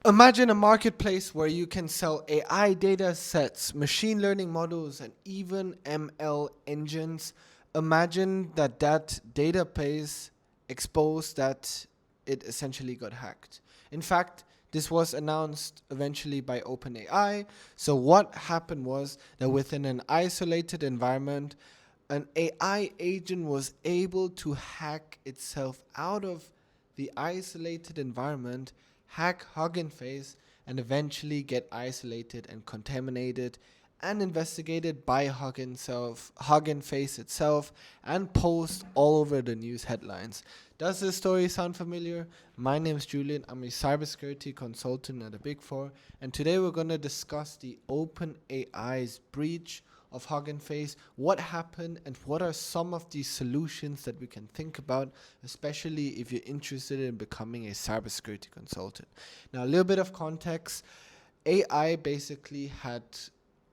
Imagine a marketplace where you can sell AI data sets, machine learning models, and even ML engines. Imagine that database exposed that it essentially got hacked. In fact, this was announced eventually by OpenAI. So what happened was that within an isolated environment, an AI agent was able to hack itself out of the isolated environment, hack Hugging Face, and eventually get isolated and contaminated and investigated by Hugging Face itself, and post all over the news headlines. Does this story sound familiar? My name is Julian. I'm a cybersecurity consultant at a Big Four, and today we're going to discuss the OpenAI's breach of Hugging Face, what happened, and what are some of the solutions that we can think about, especially if you're interested in becoming a cybersecurity consultant. Now, a little bit of context. AI basically had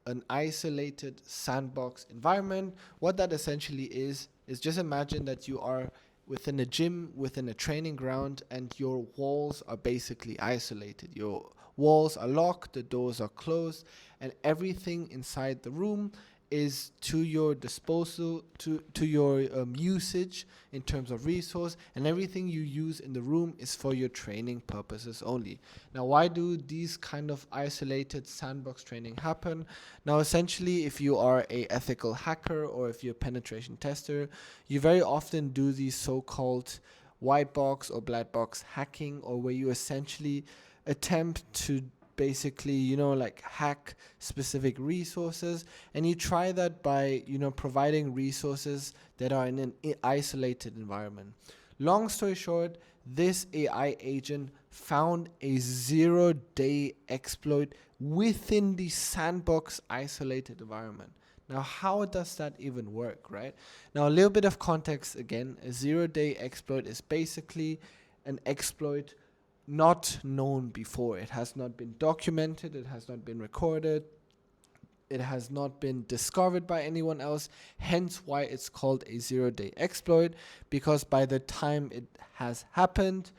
an isolated sandbox environment. What that essentially is just imagine that you are within a gym, within a training ground, and your walls are basically isolated. Your walls are locked, the doors are closed, and everything inside the room is to your disposal, to your usage in terms of resource, and everything you use in the room is for your training purposes only. Now, why do these kind of isolated sandbox training happen? Now, essentially, if you are a ethical hacker or if you're a penetration tester, you very often do these so-called white box or black box hacking, or where you essentially attempt to basically like hack specific resources, and you try that by providing resources that are in an isolated environment. Long story short, this AI agent found a 0-day exploit within the sandbox isolated environment. Now, how does that even work, right? Now, a little bit of context again. A 0-day exploit is basically an exploit not known before. It has not been documented, it has not been recorded, it has not been discovered by anyone else, hence why it's called a 0-day exploit, because by the time it has happened,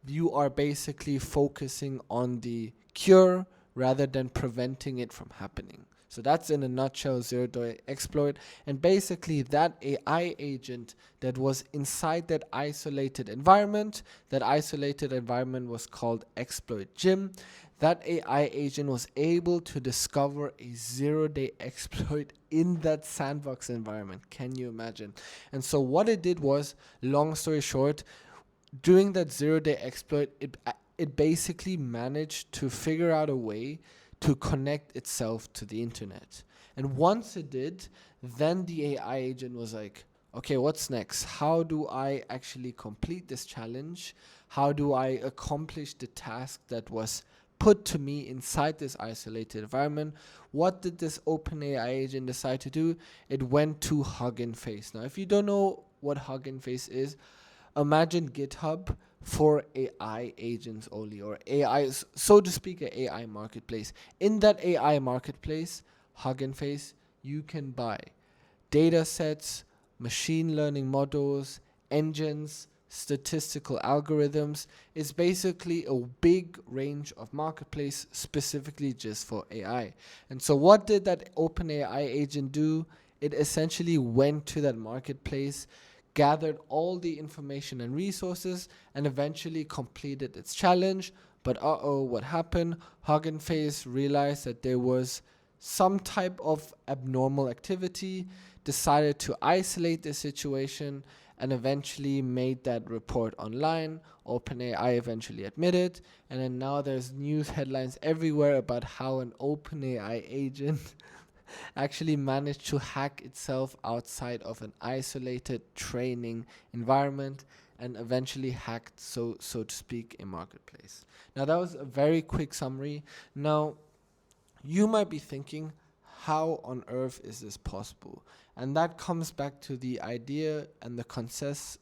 you are basically focusing on the cure rather than preventing it from happening. So that's in a nutshell 0-day exploit. And basically that AI agent that was inside that isolated environment was called Exploit Gym. That AI agent was able to discover a 0-day exploit in that sandbox environment. Can you imagine? And so what it did was, long story short, during that 0-day exploit, it basically managed to figure out a way to connect itself to the internet. And once it did, then the AI agent was like, okay, what's next? How do I actually complete this challenge? How do I accomplish the task that was put to me inside this isolated environment? What did this OpenAI agent decide to do? It went to Hugging Face. Now, if you don't know what Hugging Face is, imagine GitHub for AI agents only, or AI, so to speak, an AI marketplace. In that AI marketplace, Hugging Face, you can buy data sets, machine learning models, engines, statistical algorithms. It's basically a big range of marketplace specifically just for AI. And so what did that OpenAI agent do? It essentially went to that marketplace, gathered all the information and resources, and eventually completed its challenge. But what happened? Hugging Face realized that there was some type of abnormal activity, decided to isolate the situation, and eventually made that report online. OpenAI eventually admitted, and then now there's news headlines everywhere about how an OpenAI agent actually managed to hack itself outside of an isolated training environment and eventually hacked, so to speak, a marketplace. Now, that was a very quick summary. Now, you might be thinking, how on earth is this possible? And that comes back to the idea and the consensus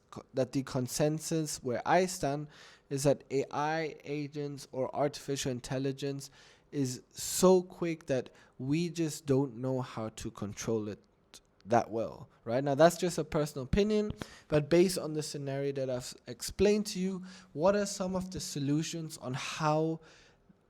where I stand is that AI agents or artificial intelligence is so quick that we just don't know how to control it that well, right? Now, that's just a personal opinion, but based on the scenario that I've explained to you, what are some of the solutions on how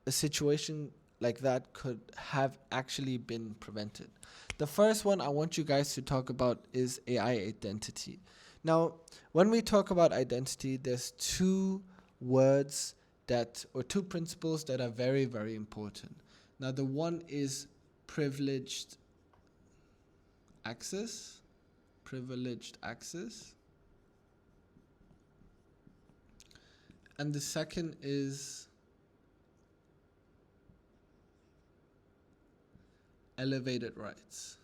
a situation like that could have actually been prevented. The first one I want you guys to talk about is AI identity. Now, when we talk about identity, there's two words or two principles that are very, very important. Now, the one is privileged access, and the second is elevated rights.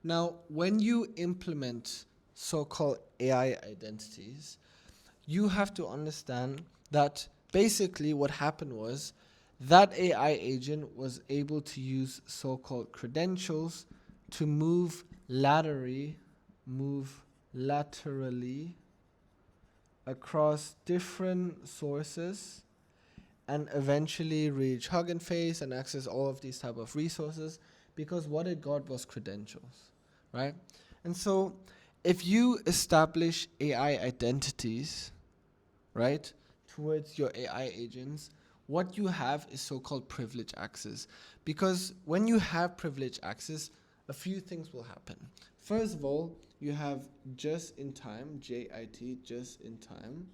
Now, when you implement so-called AI identities, you have to understand that basically what happened was that AI agent was able to use so-called credentials to move laterally across different sources and eventually reach Hugging Face and access all of these type of resources, because what it got was credentials, right? And so if you establish AI identities, right, towards your AI agents, what you have is so-called privilege access. Because when you have privilege access, a few things will happen. First of all, you have just in time, JIT, just in time.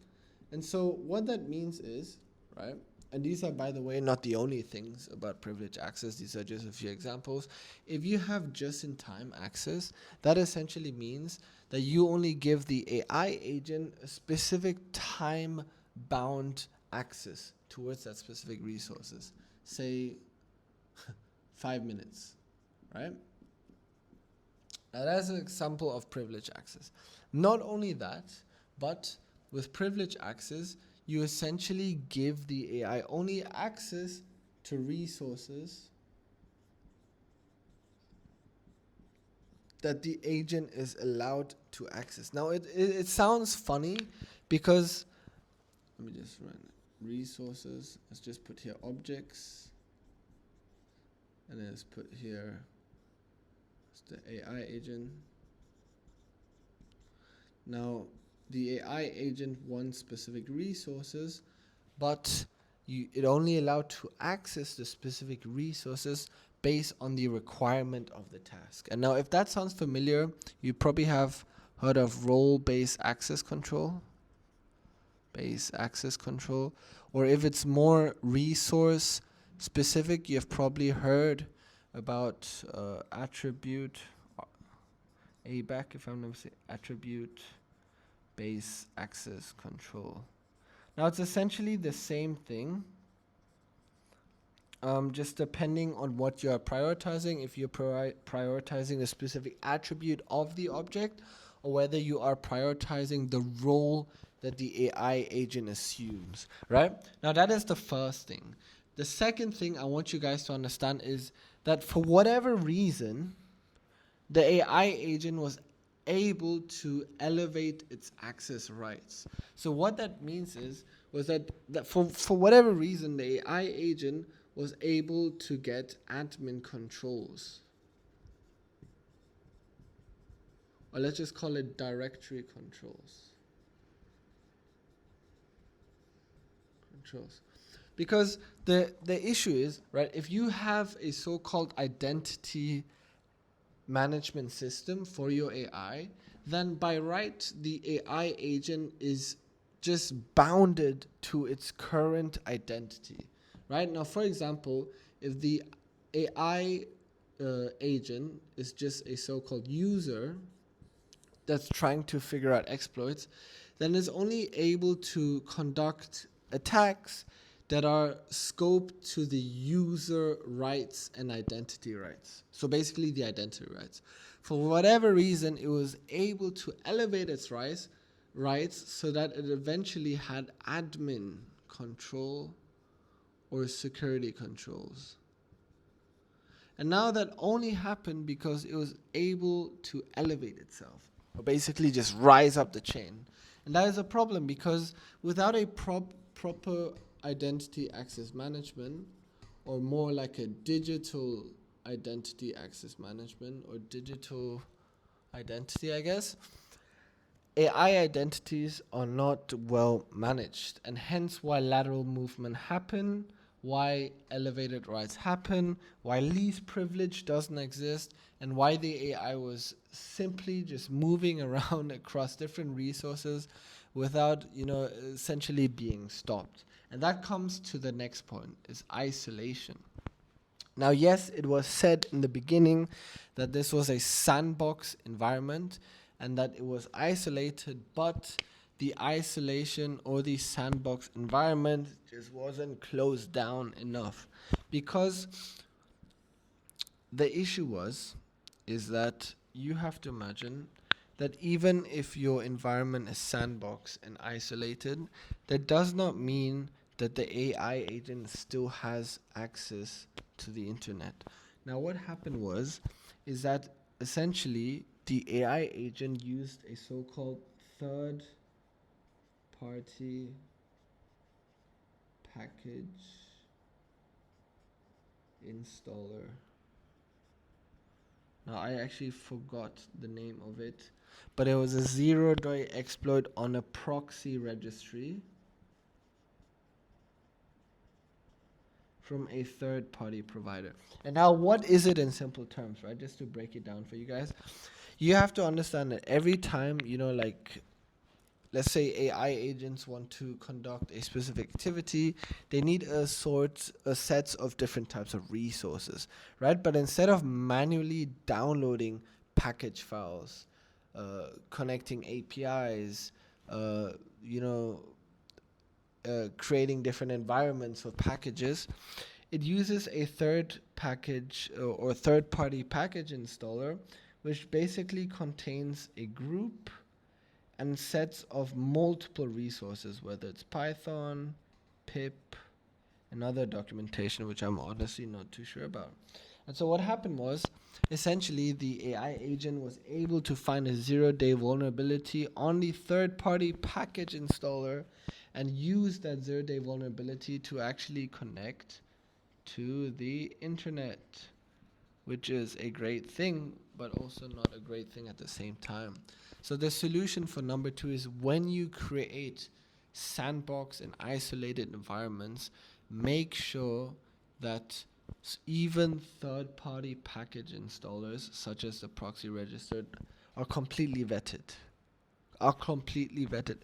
And so what that means is, right, and these are, by the way, not the only things about privilege access. These are just a few examples. If you have just-in-time access, that essentially means that you only give the AI agent a specific time-bound access towards that specific resources. Say 5 minutes, right? Now that's an example of privilege access. Not only that, but with privilege access, you essentially give the AI only access to resources that the agent is allowed to access. Now it sounds funny because, let me just run resources. Let's just put here objects. And then let's put here the AI agent. Now, the AI agent wants specific resources, but it only allowed to access the specific resources based on the requirement of the task. And now, if that sounds familiar, you probably have heard of role-based access control. Or if it's more resource specific, you've probably heard about attribute ABAC, if I'm not mistaken, attribute based access control. Now it's essentially the same thing, just depending on what you're prioritizing. If you're prioritizing a specific attribute of the object, or whether you are prioritizing the role that the AI agent assumes, right? Now that is the first thing. The second thing I want you guys to understand is that for whatever reason, the AI agent was able to elevate its access rights. So what that means was that for whatever reason, the AI agent was able to get admin controls. Or let's just call it directory controls. Because the issue is, right, if you have a so-called identity management system for your AI, then by right, the AI agent is just bounded to its current identity, right? Now, for example, if the AI agent is just a so-called user that's trying to figure out exploits, then it's only able to conduct attacks that are scoped to the user rights and identity rights. So basically the identity rights. For whatever reason, it was able to elevate its rights so that it eventually had admin control or security controls. And now that only happened because it was able to elevate itself, or basically just rise up the chain. And that is a problem, because without a proper identity access management, or more like a digital identity access management, or digital identity, I guess, AI identities are not well managed, and hence why lateral movement happen, why elevated rights happen, why least privilege doesn't exist, and why the AI was simply just moving around across different resources without, essentially being stopped. And that comes to the next point, is isolation. Now, yes, it was said in the beginning that this was a sandbox environment and that it was isolated, but the isolation or the sandbox environment just wasn't closed down enough. Because the issue is that you have to imagine that even if your environment is sandbox and isolated, that does not mean that the AI agent still has access to the internet. Now, what happened is that essentially the AI agent used a so-called third party package installer. Now, I actually forgot the name of it, but it was a zero-day exploit on a proxy registry from a third-party provider. And now, what is it in simple terms, right? Just to break it down for you guys. You have to understand that every time, let's say AI agents want to conduct a specific activity, they need a set of different types of resources, right? But instead of manually downloading package files, connecting APIs, you know, creating different environments of packages, it uses a third package or third party package installer, which basically contains a group and sets of multiple resources, whether it's Python, pip, and other documentation, which I'm honestly not too sure about. And so what happened was, essentially, the AI agent was able to find a zero-day vulnerability on the third-party package installer and use that zero-day vulnerability to actually connect to the internet, which is a great thing, but also not a great thing at the same time. So the solution for number 2 is when you create sandbox and isolated environments, make sure that even third-party package installers, such as the proxy registered, are completely vetted.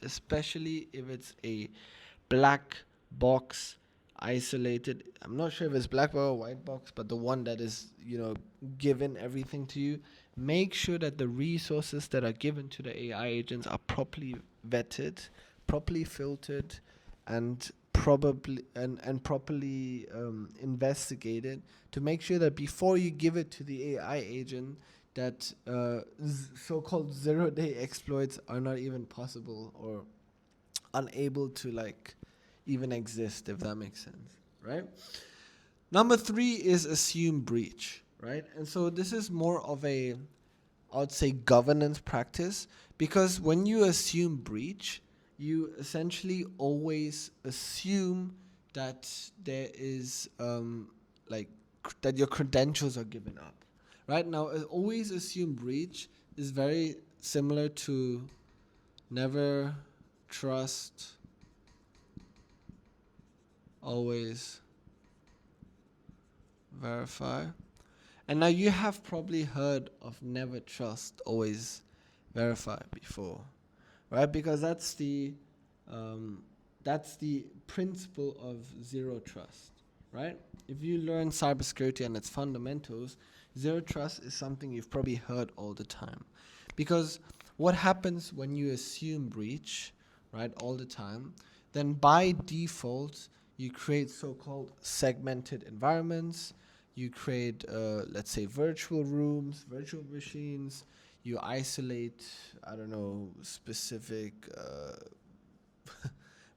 Especially if it's a black box isolated. I'm not sure if it's black box or white box, but the one that is, given everything to you. Make sure that the resources that are given to the AI agents are properly vetted, properly filtered, and properly investigated to make sure that before you give it to the AI agent, that so-called zero-day exploits are not even possible or unable to even exist, if that makes sense, right? Number 3 is assume breach, right? And so this is more of I would say, governance practice, because when you assume breach, you essentially always assume that there is that your credentials are given up, right? Now, always assume breach is very similar to never trust, always verify. And now you have probably heard of never trust, always verify before, right? Because that's the principle of zero trust, right? If you learn cybersecurity and its fundamentals, zero trust is something you've probably heard all the time. Because what happens when you assume breach, right, all the time, then by default, you create so-called segmented environments. You create, let's say, virtual rooms, virtual machines. You isolate, I don't know, specific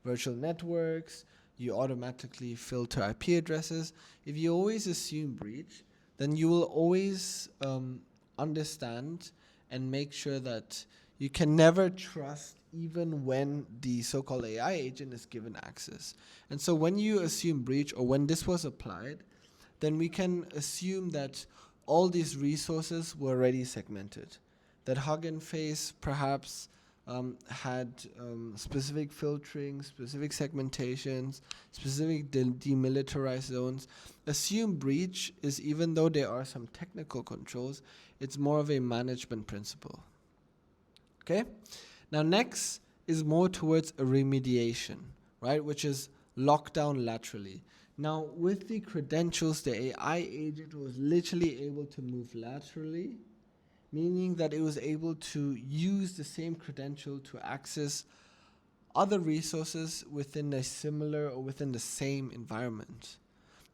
virtual networks. You automatically filter IP addresses. If you always assume breach, then you will always understand and make sure that you can never trust even when the so-called AI agent is given access. And so when you assume breach, or when this was applied, then we can assume that all these resources were already segmented. That Hugging Face perhaps had specific filtering, specific segmentations, specific demilitarized zones. Assume breach is, even though there are some technical controls, it's more of a management principle. Okay? Now next is more towards a remediation, right? Which is lockdown laterally. Now with the credentials, the AI agent was literally able to move laterally, meaning that it was able to use the same credential to access other resources within a similar or within the same environment.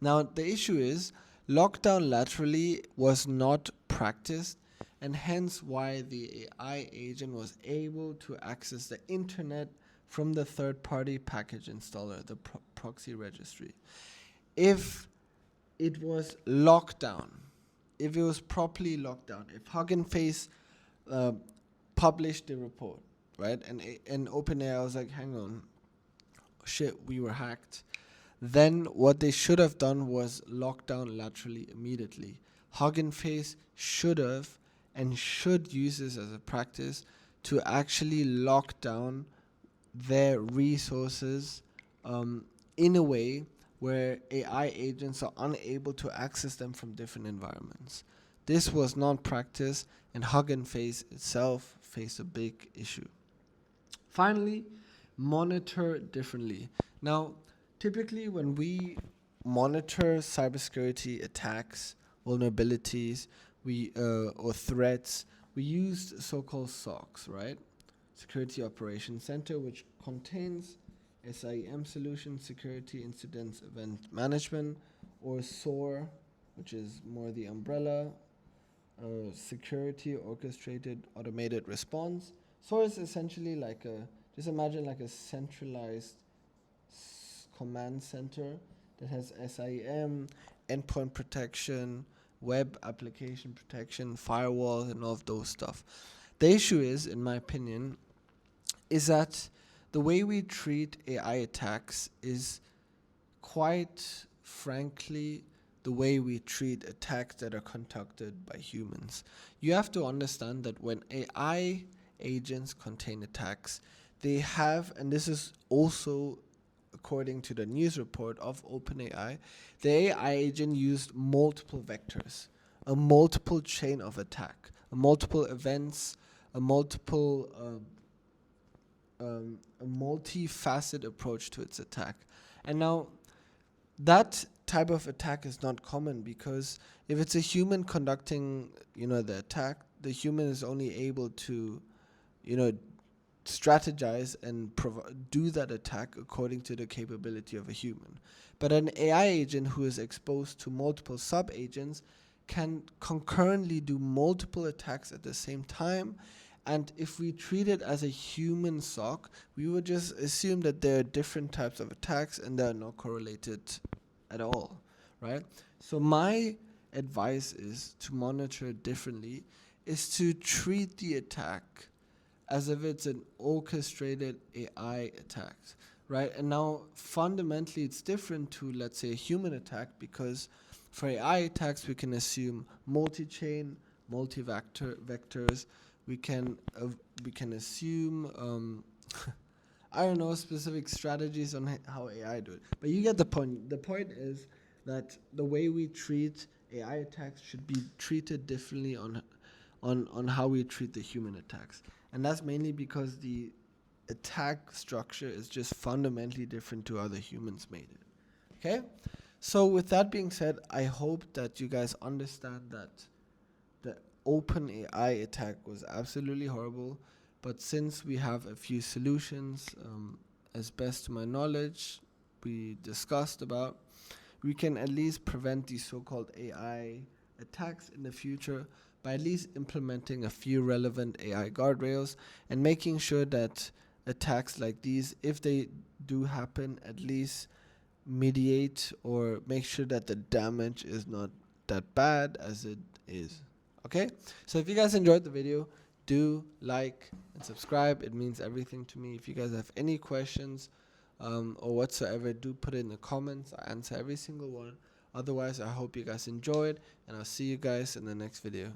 Now, the issue is lockdown laterally was not practiced, and hence why the AI agent was able to access the internet from the third-party package installer, the proxy registry. If it was locked down, if it was properly locked down, if Hugging Face published the report, right, and OpenAI was like, hang on, shit, we were hacked, then what they should have done was lock down laterally immediately. Hugging Face should have and should use this as a practice to actually lock down their resources in a way where AI agents are unable to access them from different environments. This was not practiced, and Hugging Face itself faced a big issue. Finally, monitor differently. Now, typically when we monitor cybersecurity attacks, vulnerabilities, or threats, we use so-called SOCs, right? Security Operations Center, which contains SIEM solution, Security Incidents Event Management, or SOAR, which is more the umbrella, Security Orchestrated Automated Response. SOAR is essentially like just imagine like a centralized command center that has SIEM, endpoint protection, web application protection, firewalls, and all of those stuff. The issue is, in my opinion, is that the way we treat AI attacks is quite frankly the way we treat attacks that are conducted by humans. You have to understand that when AI agents contain attacks, they have, and this is also according to the news report of OpenAI, the AI agent used multiple vectors, a multiple chain of attack, a multiple events, a multifaceted approach to its attack. And now that type of attack is not common, because if it's a human conducting, the attack, the human is only able to, strategize and do that attack according to the capability of a human. But an AI agent who is exposed to multiple sub-agents can concurrently do multiple attacks at the same time. And if we treat it as a human SOC, we would just assume that there are different types of attacks and they're not correlated at all, right? So my advice is to monitor differently, is to treat the attack as if it's an orchestrated AI attack, right? And now fundamentally it's different to, let's say, a human attack, because for AI attacks we can assume multi-chain, multi-vectors. We can assume I don't know, specific strategies on how AI do it. But you get the point. The point is that the way we treat AI attacks should be treated differently on how we treat the human attacks. And that's mainly because the attack structure is just fundamentally different to how the humans made it. Okay? So with that being said, I hope that you guys understand that the OpenAI attack was absolutely horrible. But since we have a few solutions, as best to my knowledge, we discussed about, we can at least prevent these so-called AI attacks in the future by at least implementing a few relevant AI guardrails and making sure that attacks like these, if they do happen, at least mediate or make sure that the damage is not that bad as it is. Okay? So if you guys enjoyed the video, do like and subscribe. It means everything to me. If you guys have any questions or whatsoever, do put it in the comments. I answer every single one. Otherwise, I hope you guys enjoyed, and I'll see you guys in the next video.